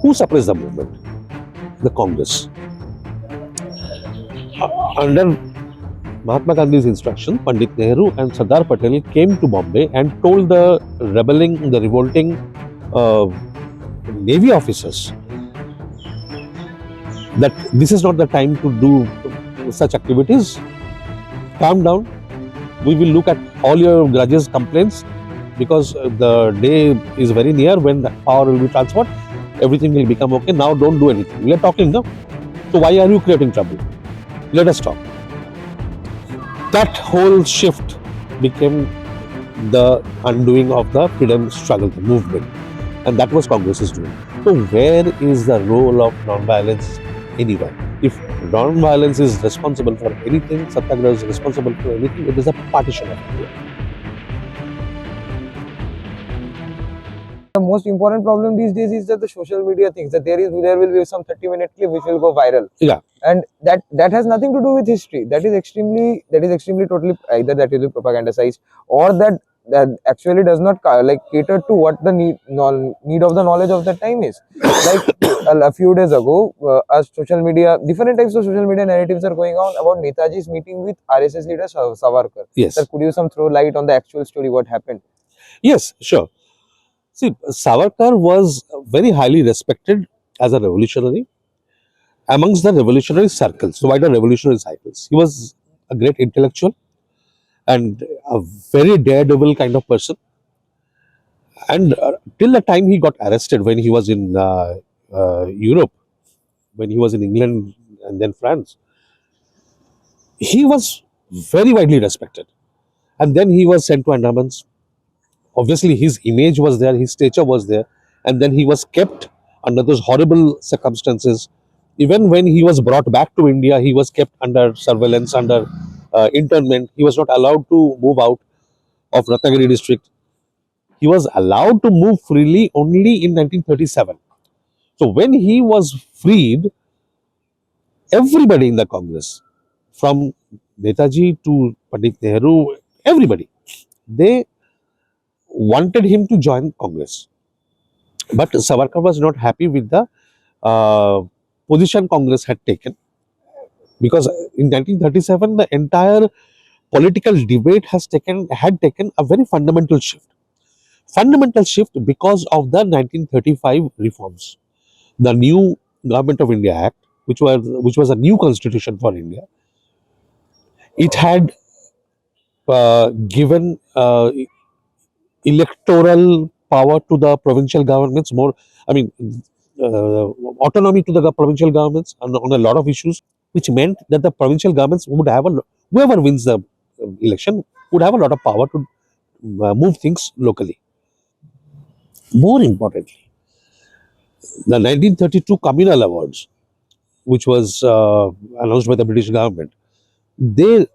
Who suppressed the movement? The Congress. Under Mahatma Gandhi's instruction, Pandit Nehru and Sardar Patel came to Bombay and told the revolting Navy officers that this is not the time to do such activities. Calm down. We will look at all your grudges, complaints, because the day is very near when the power will be transferred. Everything will become okay. Now don't do anything. We are talking now. So why are you creating trouble? Let us talk. That whole shift became the undoing of the freedom struggle, the movement. And that was Congress is doing. So where is the role of non-violence anywhere? If non-violence is responsible for anything, Satyagraha is responsible for anything, it is a partition of India. The most important problem these days is that the social media thinks that there will be some 30-minute clip which will go viral. Yeah. And that has nothing to do with history. That is extremely totally either that will be propagandized or that actually does not cater to what the need of the knowledge of that time is. Like a few days ago, different types of social media narratives are going on about Netaji's meeting with RSS leader Savarkar. Yes. Sir, could you throw light on the actual story, what happened? Yes, sure. See, Savarkar was very highly respected as a revolutionary amongst the revolutionary circles, the wider revolutionary cycles. He was a great intellectual and a very daredevil kind of person. And till the time he got arrested when he was in Europe, when he was in England and then France, he was very widely respected. And then he was sent to Andamans. Obviously, his image was there, his stature was there, and then he was kept under those horrible circumstances. Even when he was brought back to India, he was kept under surveillance, under internment. He was not allowed to move out of Ratnagiri district. He was allowed to move freely only in 1937. So when he was freed, everybody in the Congress, from Netaji to Pandit Nehru, everybody, they wanted him to join Congress. But Savarkar was not happy with the position Congress had taken, because in 1937 the entire political debate had taken a very fundamental shift. Fundamental shift because of the 1935 reforms, the new Government of India Act, which was a new constitution for India. It had given electoral power to the provincial governments, autonomy to the provincial governments on a lot of issues, which meant that the provincial governments would have whoever wins the election would have a lot of power to move things locally. More importantly, the 1932 Communal Awards, which was announced by the British government, they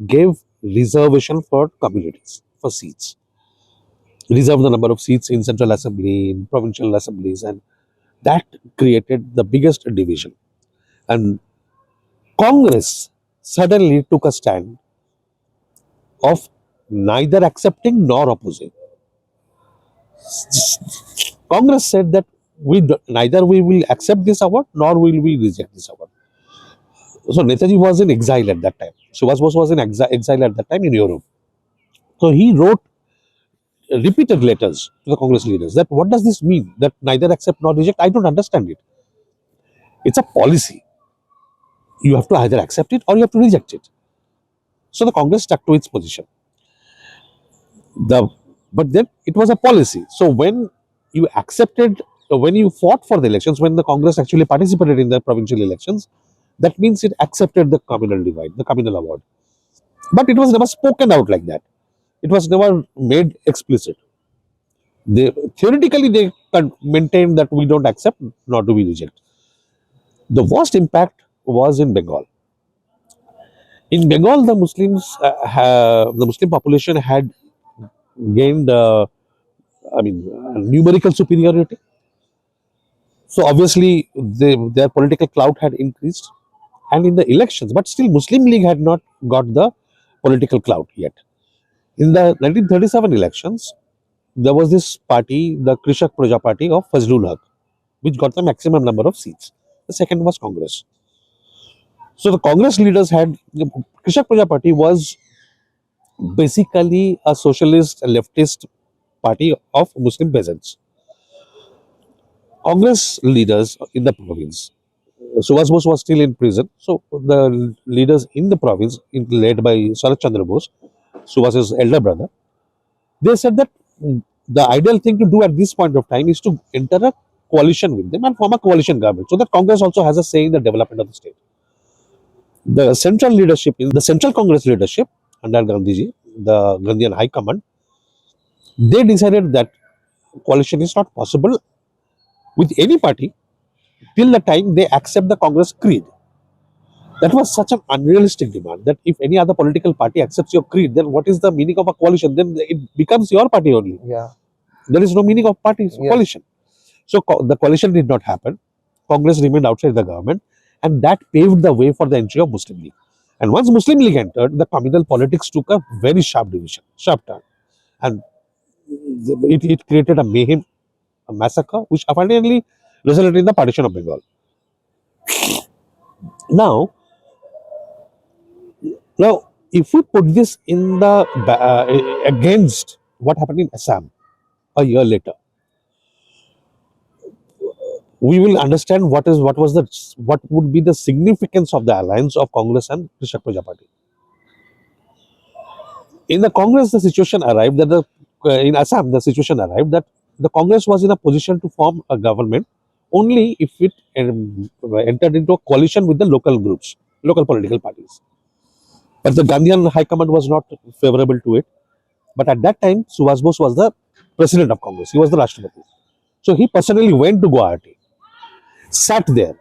gave reservation for communities, for seats. Reserve the number of seats in Central Assembly, in provincial assemblies, and that created the biggest division. And Congress suddenly took a stand of neither accepting nor opposing. Congress said that neither we will accept this award nor will we reject this award. So Netaji was in exile at that time. Subhas Bose was in exile at that time in Europe. So he wrote repeated letters to the Congress leaders that what does this mean, that neither accept nor reject? I don't understand it. It's a policy. You have to either accept it or you have to reject it. So the Congress stuck to its position. But then it was a policy. So when you fought for the elections, when the Congress actually participated in the provincial elections, that means it accepted the communal divide, the communal award. But it was never spoken out like that. It was never made explicit. Theoretically, they maintained that we don't accept, nor do we reject. The worst impact was in Bengal. In Bengal, the Muslim population had gained, numerical superiority. So obviously, their political clout had increased, and in the elections, but still, Muslim League had not got the political clout yet. In the 1937 elections, there was this party, the Krishak Praja Party of Fazlul Haq, which got the maximum number of seats. The second was Congress. So the Congress leaders had Krishak Praja Party was basically a socialist, a leftist party of Muslim peasants. Congress leaders in the province. Subhas Bose was still in prison, so the leaders in the province, led by Sarath Chandra Bose, Subhas's elder brother, they said that the ideal thing to do at this point of time is to enter a coalition with them and form a coalition government, so that Congress also has a say in the development of the state. The central leadership, in the central Congress leadership under Gandhiji, the Gandhian High Command, they decided that coalition is not possible with any party till the time they accept the Congress creed. That was such an unrealistic demand that if any other political party accepts your creed, then what is the meaning of a coalition? Then it becomes your party only. Yeah. There is no meaning of parties Yes. coalition. So the coalition did not happen. Congress remained outside the government, and that paved the way for the entry of Muslim League. And once Muslim League entered, the communal politics took a very sharp turn, and it created a mayhem, a massacre, which finally resulted in the partition of Bengal. Now, now, if we put this in the against what happened in Assam a year later, we will understand what would be the significance of the alliance of Congress and Krishak Praja Party. In the Congress, the situation arrived that in Assam, the situation arrived that the Congress was in a position to form a government only if it entered into a coalition with the local groups, local political parties. But the Gandhian High Command was not favorable to it. But at that time, Subhas Bose was the president of Congress. He was the Rashtrapati. So he personally went to Guwahati, sat there,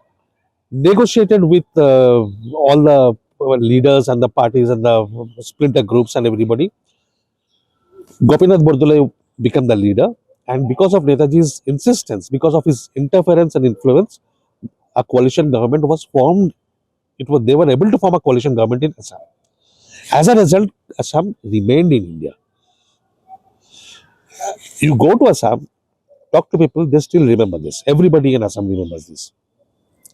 negotiated with all the leaders and the parties and the splinter groups and everybody. Gopinath Bordolai became the leader. And because of Netaji's insistence, because of his interference and influence, a coalition government was formed. They were able to form a coalition government in Assam. As a result, Assam remained in India. You go to Assam, talk to people, they still remember this. Everybody in Assam remembers this.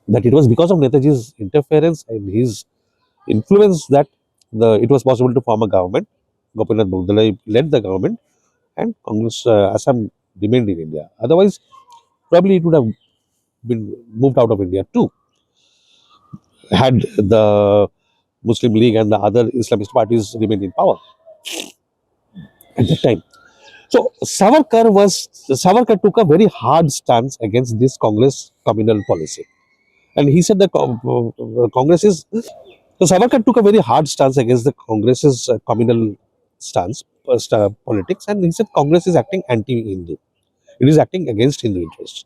That it was because of Netaji's interference and his influence that it was possible to form a government. Gopinath Bordolai led the government, and Congress Assam remained in India. Otherwise, probably it would have been moved out of India too, had the Muslim League and the other Islamist parties remained in power at that time. So Savarkar took a very hard stance against this Congress communal policy, and he said that Congress is. So Savarkar took a very hard stance against the Congress's communal stance, politics, and he said Congress is acting anti-Hindu. It is acting against Hindu interests.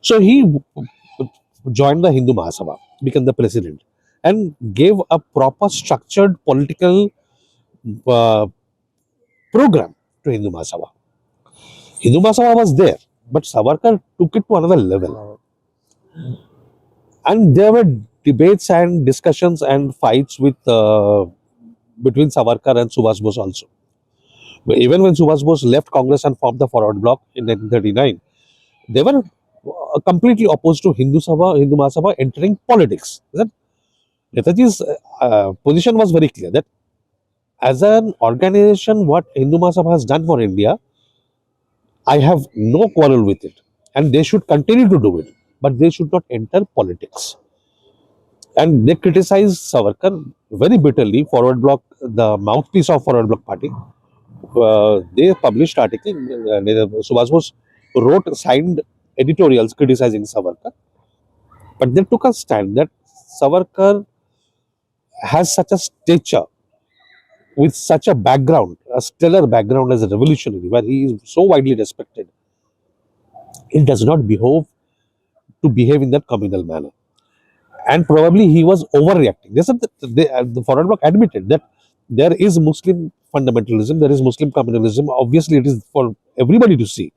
So he joined the Hindu Mahasabha, became the president, and gave a proper structured political uh, program to Hindu Mahasabha. Hindu Mahasabha was there, but Savarkar took it to another level. And there were debates and discussions and fights with between Savarkar and Subhas Bose also. Even when Subhas Bose left Congress and formed the Forward Bloc in 1939, they were completely opposed to Hindu Mahasabha entering politics. Netaji's position was very clear that as an organization, what Hindu Mahasabha has done for India, I have no quarrel with it, and they should continue to do it, but they should not enter politics. And they criticized Savarkar very bitterly. Forward Bloc, the mouthpiece of Forward Bloc party, they published article. Subhas Bose wrote signed editorials criticizing Savarkar, but they took a stand that Savarkar has such a stature with such a background, a stellar background as a revolutionary, where he is so widely respected. He does not behave in that communal manner, and probably he was overreacting. They said that the Forward Bloc admitted that there is Muslim fundamentalism, there is Muslim communalism. Obviously, it is for everybody to see.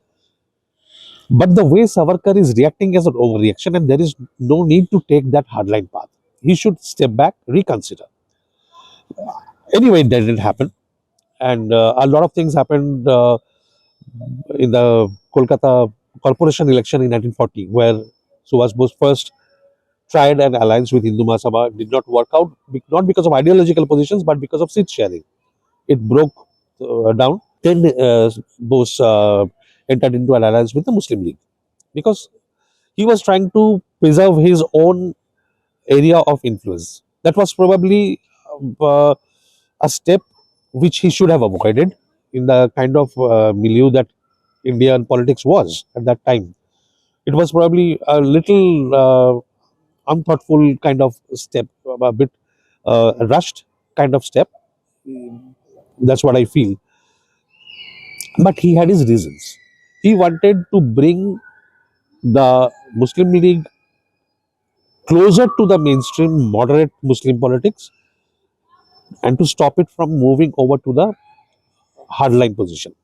But the way Savarkar is reacting as an overreaction, and there is no need to take that hardline path. He should step back, reconsider. Anyway, that didn't happen, and a lot of things happened in the Kolkata. corporation election in 1940, where Subhas Bose first tried an alliance with Hindu Mahasabha, did not work out, not because of ideological positions, but because of seat sharing. It broke down. Then Bose entered into an alliance with the Muslim League because he was trying to preserve his own area of influence. That was probably uh, a step which he should have avoided in the kind of milieu that Indian politics was at that time. It was probably a little unthoughtful kind of step, a bit rushed kind of step. That's what I feel. But he had his reasons. He wanted to bring the Muslim League closer to the mainstream moderate Muslim politics and to stop it from moving over to the hardline position.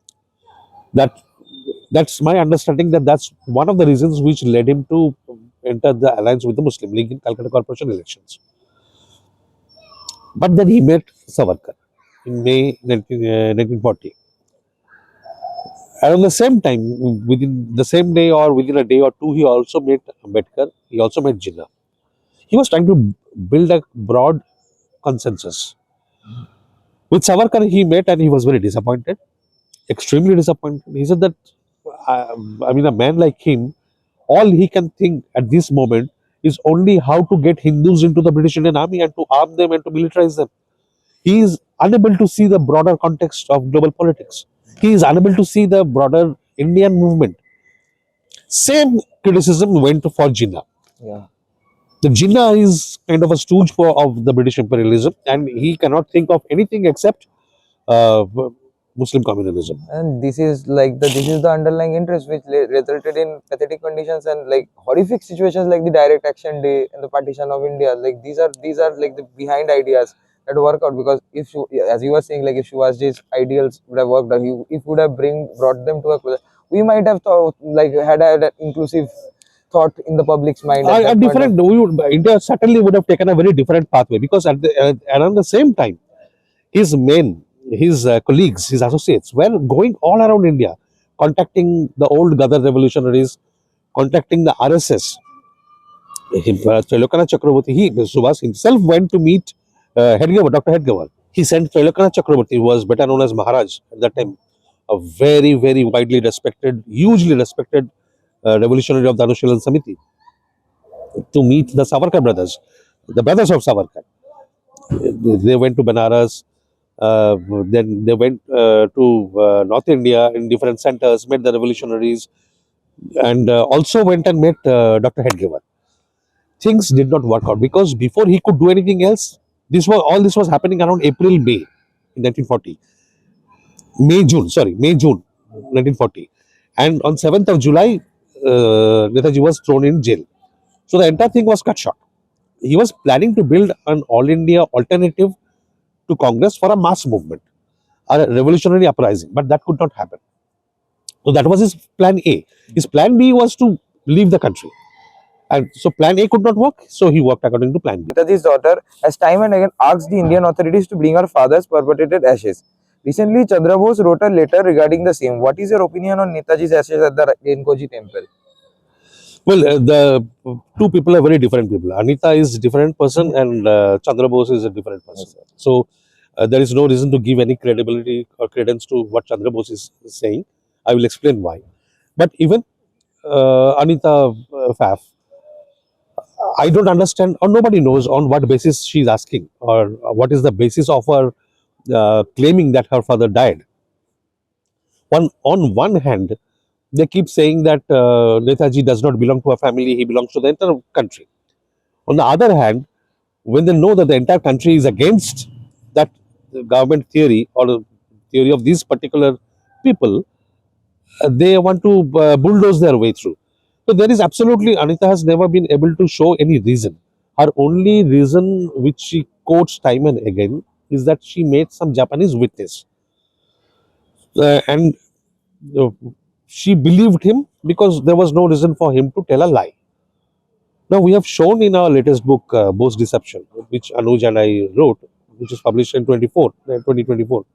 That that's my understanding that that's one of the reasons which led him to enter the alliance with the Muslim League in Calcutta Corporation elections. But then he met Savarkar in May 1940. Around the same time, within the same day or within a day or two, he also met Ambedkar. He also met Jinnah. He was trying to build a broad consensus. With Savarkar, he met and he was very disappointed, extremely disappointed. He said that, uh, I mean, a man like him, all he can think at this moment is only how to get Hindus into the British Indian Army and to arm them and to militarize them. He is unable to see the broader context of global politics. He is unable to see the broader Indian movement. Same criticism went for Jinnah. Yeah. The Jinnah is kind of a stooge of the British imperialism, and he cannot think of anything except uh, Muslim communalism. And this is the underlying interest which resulted in pathetic conditions and like horrific situations like the direct action day and the partition of India. Like these are like the behind ideas that work out, because if as you were saying, like if Shivasji's ideals would have worked out, he if would have brought them to a closer, we might have thought like had an inclusive thought in the public's mind at A that point of. different, India certainly would have taken a very different pathway because around the same time, his men, his colleagues, his associates were going all around India, contacting the old Gadar revolutionaries, contacting the RSS. Trilokana Chakraborty, Subhas himself went to meet Hedgewar, Dr. Hedgewar. He sent Trilokana Chakraborty, who was better known as Maharaj at that time, a very, very widely respected, hugely respected revolutionary of the Anushilan Samiti, to meet the Savarkar brothers, the brothers of Savarkar. They went to Banaras, then they went to North India in different centers, met the revolutionaries, and also went and met Dr. Hedgewar. Things did not work out because before he could do anything else, this was happening around April, May in 1940. May, June 1940. And on 7th of July, Netaji was thrown in jail. So the entire thing was cut short. He was planning to build an all India alternative to Congress for a mass movement, a revolutionary uprising, but that could not happen. So that was his plan A. His plan B was to leave the country. And so plan A could not work, so he worked according to plan B. Netaji's daughter has time and again asked the Indian authorities to bring her father's purported ashes. Recently, Chandra Bose wrote a letter regarding the same. What is your opinion on Netaji's ashes at the Renkoji temple? Well, the two people are very different people. Anita is a different person, and Chandra Bose is a different person. Yes, sir. So there is no reason to give any credibility or credence to what Chandra Bose is saying. I will explain why. But even Anita Faf, I don't understand, or nobody knows on what basis she's asking, or what is the basis of her claiming that her father died. On one hand, they keep saying that Netaji does not belong to a family; he belongs to the entire country. On the other hand, when they know that the entire country is against that government theory or the theory of these particular people, they want to bulldoze their way through. So there is absolutely, Anita has never been able to show any reason. Her only reason, which she quotes time and again, is that she made some Japanese witness. And uh, she believed him because there was no reason for him to tell a lie. Now, we have shown in our latest book, Bose Deception, which Anuj and I wrote, which is published in 2024,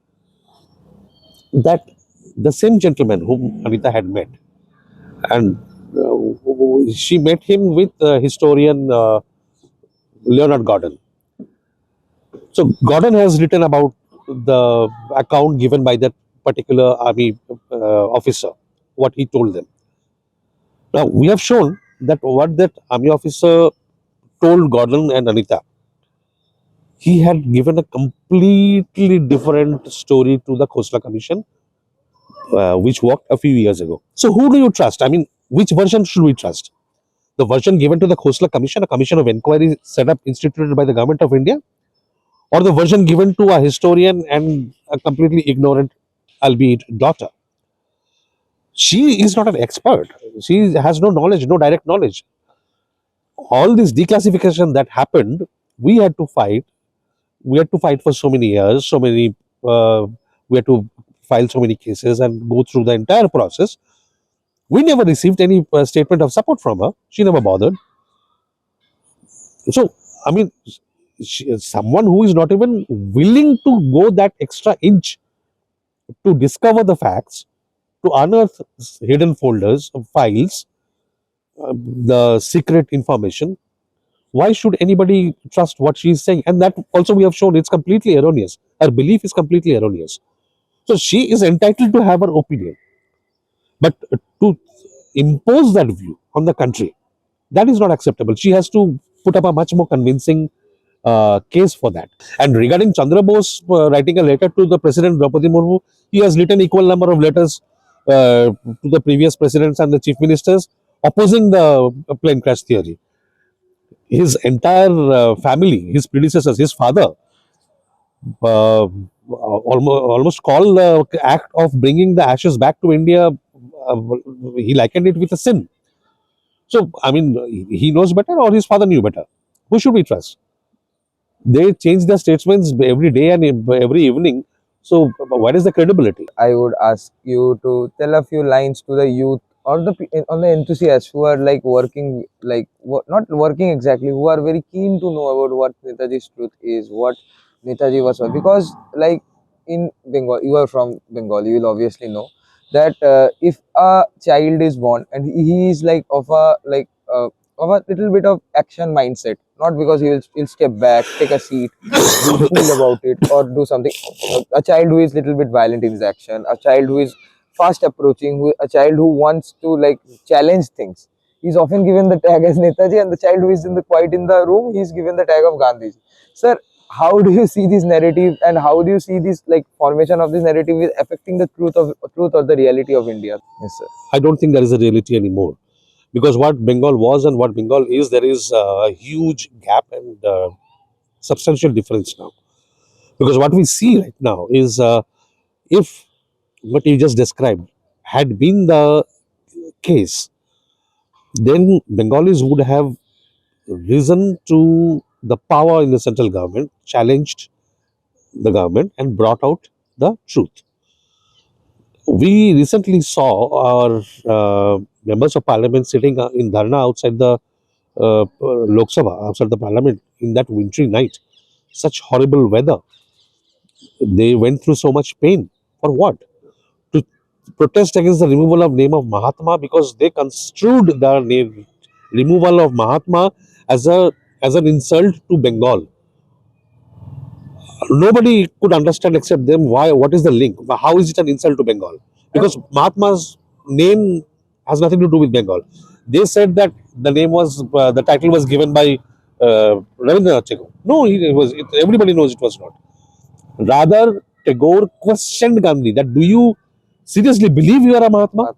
that the same gentleman whom Anita had met and she met him with historian Leonard Gordon. So Gordon has written about the account given by that particular army officer, what he told them. Now we have shown that what that army officer told Gordon and Anita, he had given a completely different story to the Khosla Commission, which worked a few years ago. So who do you trust? I mean, which version should we trust? The version given to the Khosla Commission, a commission of inquiry set up, instituted by the government of India, or the version given to a historian and a completely ignorant, albeit daughter? She is not an expert. She has no knowledge, no direct knowledge. All this declassification that happened, we had to fight. We had to fight for so many years, so many. We had to file so many cases and go through the entire process. We never received any statement of support from her. She never bothered. So, I mean, someone who is not even willing to go that extra inch to discover the facts, to unearth hidden folders, files, the secret information. Why should anybody trust what she is saying? And that also we have shown it's completely erroneous. Her belief is completely erroneous. So she is entitled to have her opinion, but to impose that view on the country, that is not acceptable. She has to put up a much more convincing case for that. And regarding Chandra Bose writing a letter to the President Draupadi Murmu, he has written equal number of letters to the previous presidents and the chief ministers opposing the plane crash theory. His entire family, his predecessors, his father, almost called the act of bringing the ashes back to India, he likened it with a sin. So, I mean, he knows better or his father knew better? Who should we trust? They change their statements every day and every evening. So, what is the credibility? I would ask you to tell a few lines to the youth or on the enthusiasts who are like working, like not working exactly, who are very keen to know about what Netaji's truth is, what Netaji was, because like in Bengal, you are from Bengal, you will obviously know that if a child is born and he is like of a little bit of action mindset, not because he'll step back, take a seat, be cool about it, or do something. A child who is little bit violent in his action, a child who is fast approaching, a child who wants to like challenge things, he's often given the tag as Netaji, and the child who is in the quiet in the room, he's given the tag of Gandhiji. Sir, how do you see this narrative, and how do you see this like formation of this narrative is affecting the truth or the reality of India? Yes, sir. I don't think there is a reality anymore, because what Bengal was and what Bengal is, there is a huge gap and substantial difference now. Because what we see right now is, if what you just described had been the case, then Bengalis would have risen to the power in the central government, challenged the government, and brought out the truth. We recently saw our members of parliament sitting in dharna outside the Lok Sabha, outside the parliament in that wintry night. Such horrible weather. They went through so much pain. For what? To protest against the removal of name of Mahatma, because they construed the name removal of Mahatma as a as an insult to Bengal. Nobody could understand except them why, what is the link, how is it an insult to Bengal? Because Mahatma's name has nothing to do with Bengal. They said that the name was the title was given by Rabindranath Tagore. No, everybody knows it was not. Rather, Tagore questioned Gandhi that, do you seriously believe you are a Mahatma?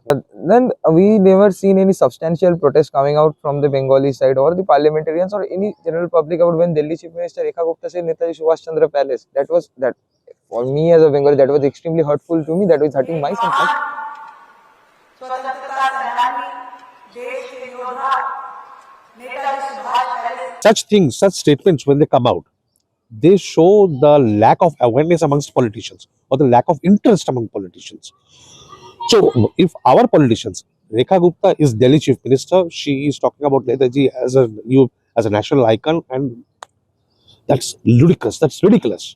Then we never seen any substantial protest coming out from the Bengali side or the parliamentarians or any general public about when Delhi Chief Minister Rekha Gupta said Netaji Subhas Chandra Palace. That was that for me as a Bengali, that was extremely hurtful to me. That was hurting my sentiment. स्वतंत्रता सेनानी देश के योद्धा नेताजी सुभाष पहले Such things, such statements, when they come out, they show the lack of awareness amongst politicians or the lack of interest among politicians. So, if our politicians, Rekha Gupta is Delhi Chief Minister, she is talking about Netaji as as a national icon, and that's ludicrous. That's ridiculous.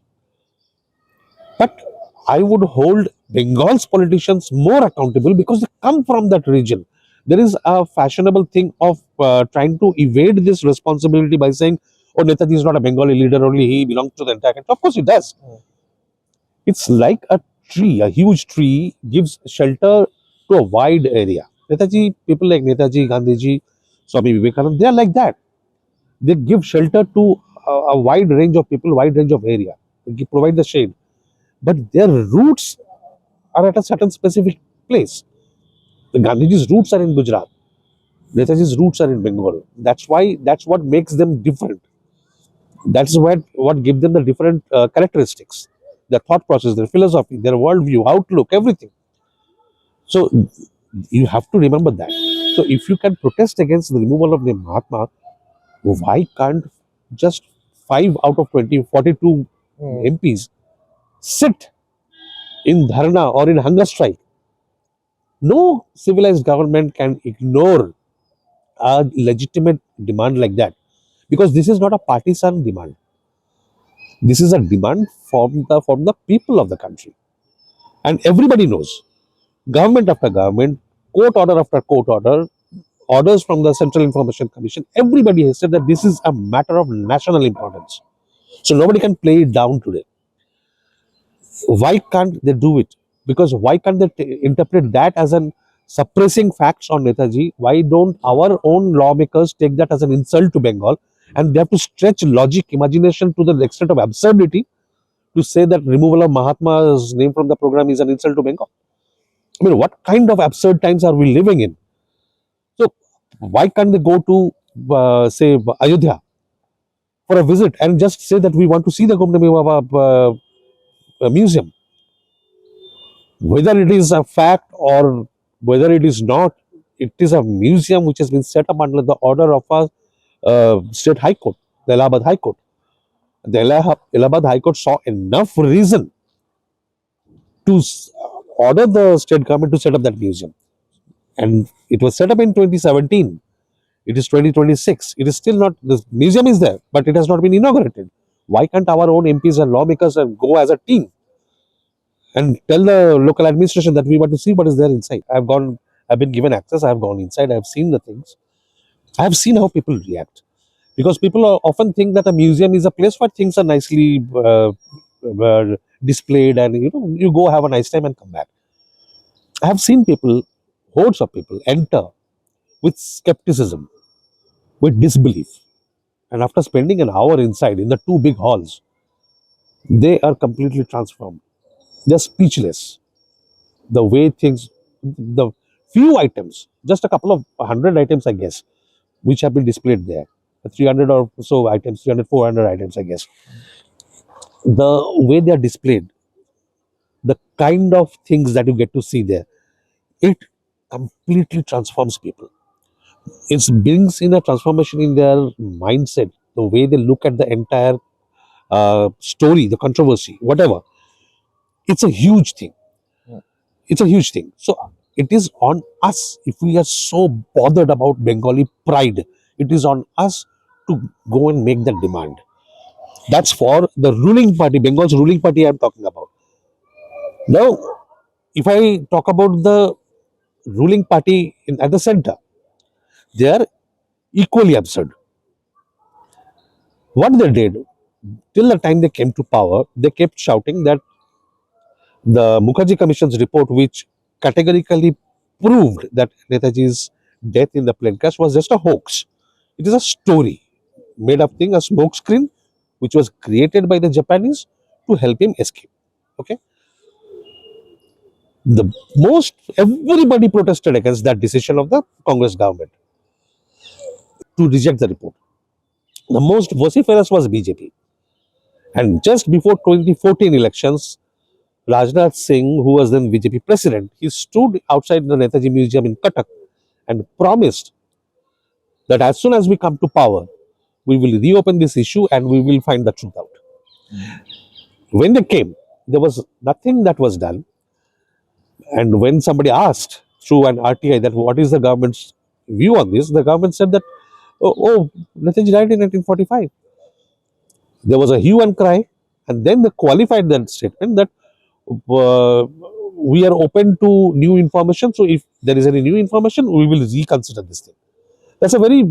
But I would hold Bengal's politicians more accountable because they come from that region. There is a fashionable thing of trying to evade this responsibility by saying, "Oh, Netaji is not a Bengali leader; only he belongs to the entire country." Of course, he does. It's like a tree. A huge tree gives shelter to a wide area. Netaji, people like Netaji, Gandhiji, Swami Vivekananda, they are like that. They give shelter to a wide range of people, wide range of area. Provide the shade, but their roots are at a certain specific place. The Gandhiji's roots are in Gujarat. Netaji's roots are in Bengal. That's why. That's what makes them different. That's what gives them the different characteristics, their thought process, their philosophy, their worldview, outlook, everything. So you have to remember that. So if you can protest against the removal of the Mahatma, why can't just 5 out of 20, 42 MPs sit in dharna or in hunger strike? No civilized government can ignore a legitimate demand like that, because this is not a partisan demand. This is a demand from the people of the country, and everybody knows. Government after government, court order after court order, orders from the Central Information Commission, everybody has said that this is a matter of national importance. So nobody can play it down today. Why can't they do it? Because why can't they interpret that as an suppressing facts on Netaji? Why don't our own lawmakers take that as an insult to Bengal, and they have to stretch logic, imagination to the extent of absurdity to say that removal of Mahatma's name from the program is an insult to Bengal? I mean, what kind of absurd times are we living in? So why can't they go to say Ayodhya for a visit and just say that we want to see the Gomnami Baba museum? Whether it is a fact or whether it is not, it is a museum which has been set up under the order of a state high court, the Allahabad High Court. The Allahabad High Court saw enough reason to order the state government to set up that museum, and it was set up in 2017. It is 2026. It is still not, the museum is there, but it has not been inaugurated. Why can't our own MPs and lawmakers go as a team and tell the local administration that we want to see what is there inside? I've been given access, I've gone inside, I've seen the things, I've seen how people react. Because people often think that a museum is a place where things are nicely displayed, and you go have a nice time and come back. I have seen people, hordes of people, enter with skepticism, with disbelief. And after spending an hour inside in the two big halls, they are completely transformed. They're speechless. The way things, the few items, just a couple of 100 items, I guess, which have been displayed there, 300 or so items, 300, 400 items, I guess. The way they are displayed, the kind of things that you get to see there, it completely transforms people. It brings in a transformation in their mindset, the way they look at the entire story, the controversy, whatever. It's a huge thing. It's a huge thing. So it is on us. If we are so bothered about Bengali pride, it is on us to go and make that demand. That's for the ruling party, Bengal's ruling party I'm talking about. Now, if I talk about the ruling party at the center, they are equally absurd. What they did, till the time they came to power, they kept shouting that the Mukherjee Commission's report, which categorically proved that Netaji's death in the plane crash was just a hoax. It is a story, made up thing, a smoke screen, which was created by the Japanese to help him escape. Okay. The most everybody protested against that decision of the Congress government to reject the report. The most vociferous was BJP. And just before 2014 elections, Rajnath Singh, who was then BJP president, he stood outside the Netaji Museum in Cuttack and promised that as soon as we come to power, we will reopen this issue and we will find the truth out. When they came, there was nothing that was done. And when somebody asked through an RTI that what is the government's view on this, the government said that, Netaji died in 1945. There was a hue and cry, and then they qualified that statement that we are open to new information. So if there is any new information, we will reconsider this thing. That's a very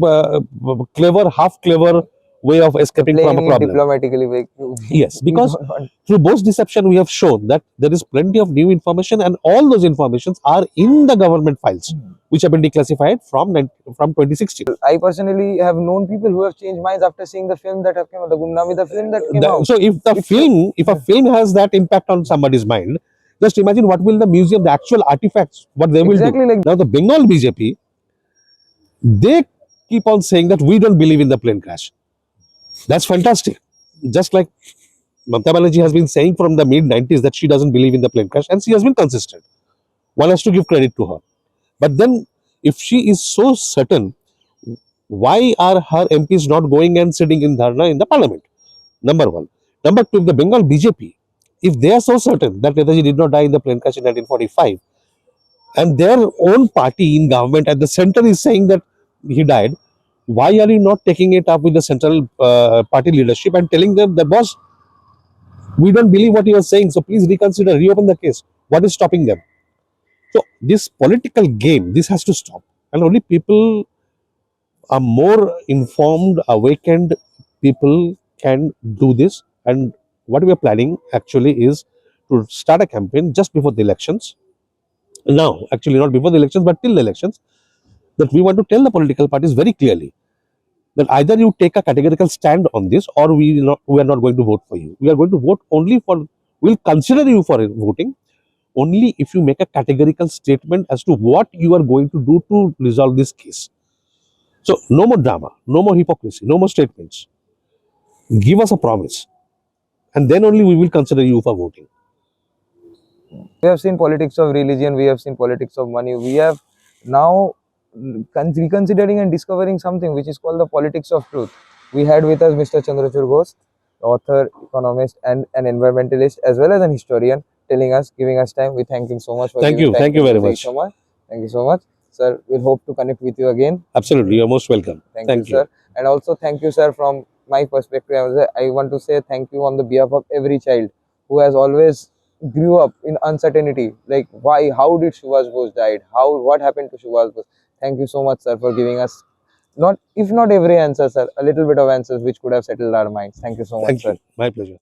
clever, half clever way of escaping from a Playing it problem. diplomatically, like Yes, we because don't want. through Bose deception, we have shown that there is plenty of new information, and all those informations are in the government files, which have been declassified from 2016. I personally have known people who have changed minds after seeing the film that have come out, the Gumnami, the film that came out. So if the It's film, if a film has that impact on somebody's mind, just imagine what will the museum, the actual artifacts, what they will exactly do. like Now the Bengal BJP, they keep on saying that we don't believe in the plane crash. That's fantastic. Just like Mamata Banerjee has been saying from the mid-90s that she doesn't believe in the plane crash, and she has been consistent. One has to give credit to her. But then, if she is so certain, why are her MPs not going and sitting in dharna in the parliament? Number one. Number two, the Bengal BJP, if they are so certain that Netaji did not die in the plane crash in 1945, and their own party in government at the center is saying that he died, why are you not taking it up with the central party leadership and telling them that, boss, we don't believe what you are saying, so please reconsider, reopen the case? What is stopping them? So this political game, this has to stop, and only people are more informed, awakened people can do this. And what we are planning actually is to start a campaign just before the elections. Now, actually, not before the elections, but till the elections, that we want to tell the political parties very clearly that either you take a categorical stand on this, or we are not going to vote for you. We are going to vote only for, we'll consider you for voting only if you make a categorical statement as to what you are going to do to resolve this case. So no more drama, no more hypocrisy, no more statements. Give us a promise, and then only we will consider you for voting. we have seen politics of religion, we have seen politics of money, we have now reconsidering and discovering something which is called the politics of truth. We had with us Mr. Chandrachur Ghose, author, economist, and an environmentalist as well as an historian, telling us, giving us time. We thank him so much for Thank giving you. time. Thank you very much. So much. Thank you so much, sir. We'll hope to connect with you again. Absolutely, you're most welcome. Thank you, sir. And also thank you, sir, from my perspective. I want to say thank you on the behalf of every child who has always grew up in uncertainty. Like why, how did Subhas Bose died? What happened to Subhas Bose? Thank you so much, sir, for giving us not, if not every answer, sir, a little bit of answers which could have settled our minds. Thank you so much, Thank sir. you. My pleasure.